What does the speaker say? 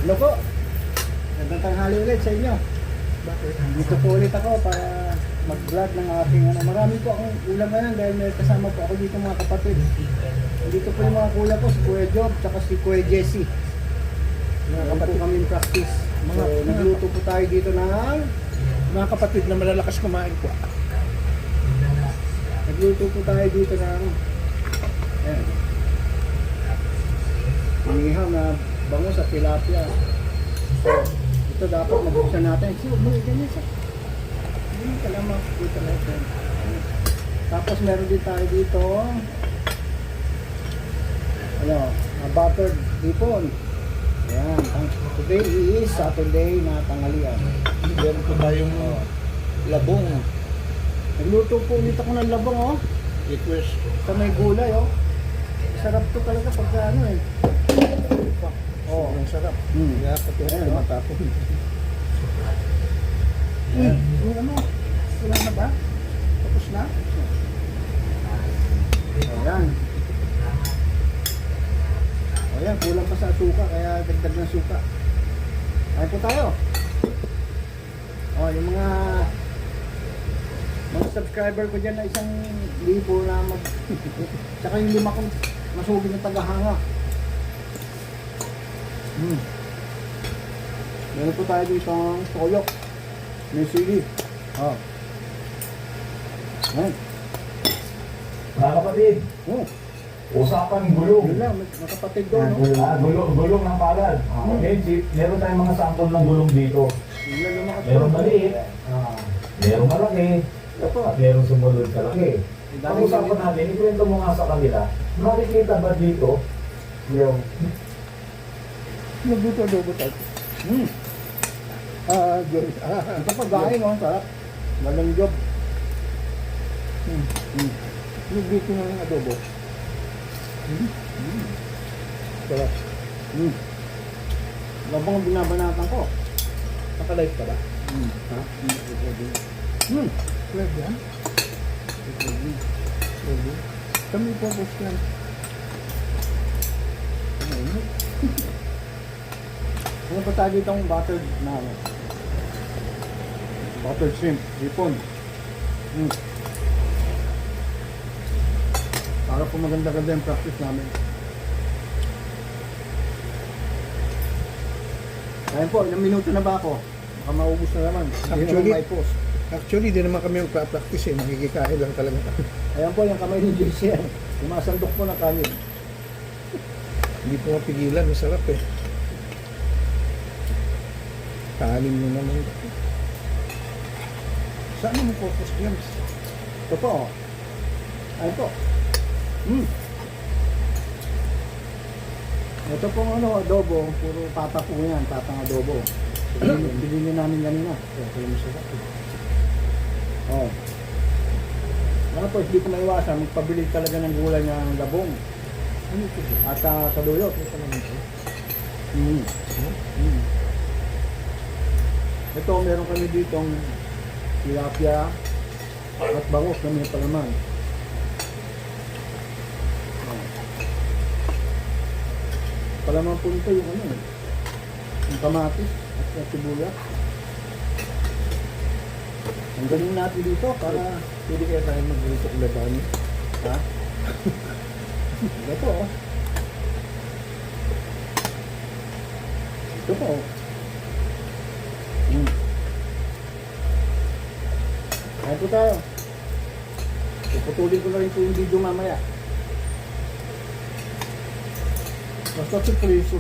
Ano po? Gandang tanghali ulit sa inyo. Bakit? Dito po ulit ako para mag-vlog ng aking ano. Marami po akong ulam ngayon dahil may kasama po ako dito mga kapatid. Dito po yung mga kuya ko, si Kuya Job, tsaka si Kuya Jesse. Mga kapatid kami in practice. So, nagluto po tayo dito ng Mga kapatid na malalakas kumain po. nagluto po tayo dito ng ayan. Inihaw na bangus at tilapia. So, ito dapat mabuksan natin. So, may ganyan siya. Hindi ka lang makikita natin. Tapos meron din tayo dito ano, buttered hipon. Ayan. Today is Saturday na tanghalian. Meron po tayong labong. Nagluto po ulit ako ng labong, oh. Request. Sa may gulay, oh. Sarap to talaga pagka ano eh. Oh. Ang sarap. Hmm. Kaya pati Ayan, oh. matapon. Yung ano, wala na ba? Tapos na? Ayan. Ayan, kulang pa sa suka, kaya dagdag ng suka. Ayan po tayo. Oh, yung mga subscriber ko dyan na 1,000 na mag... Tsaka yung 5 kong masugin ng tagahanga. Meron po tayo dito ang toyok. May sili. Oh. Ayan. Mga kapatid, Oh. usapan gulong. Yun lang, mga kapatid doon. No? Gulong ng palad. Okay, meron tayong mga sample ng gulong dito. Yun lang yung mga Meron maliit, meron malaki, Ito po. at meron sumunod kalaki. Ang usapan natin, ikwento mo nga sa kanila, makikita ba dito yung Nagluto adobo tayo. Hmm. Good. Ito pa galing, oh. Sarap. Walang job. Nagluto na ng adobo. Sarap. Labang ang binabanatan ko. Naka-live ka ba? Ha? Live yan? Pwede. Kami po post yan. Ano pa tayo dito ang buttered na ano? Buttered shrimp. Hipon. Para po maganda-ganda yung practice namin. Ayun po, ilang minuto na ba ako? Baka maubos na naman. Hindi naman may post. Actually, di naman kami magpa-practice eh. Makikikain lang talaga. Ayan po, yung kamay ni JC. Sumasandok po ng kanin. Hindi po mapigilan. Masarap eh. Kanin mo naman. Saan mo focus dyan? Ito po. Ayun po. Ito pong ano, adobo. Puro pata po yan. Patang adobo. Bilhin namin kanina. Ito yung masarap eh. Oh. Ano po, hindi ko maiwasan. Magpabili talaga ng gulay ng labong. Ano ito? At sa dulot. Ito naman ito. Ito, meron kami ditong tilapia at bangus na may palaman. Palaman po nito yung ano eh. Yung kamatis at sibuyas. Ang galing natin dito para Pwede kaya tayo magluto ng labani. ha? Ito oh. Ito po oh. Kaya po tayo. Puputulin ko na rin po yung video mamaya. Basta si Priso.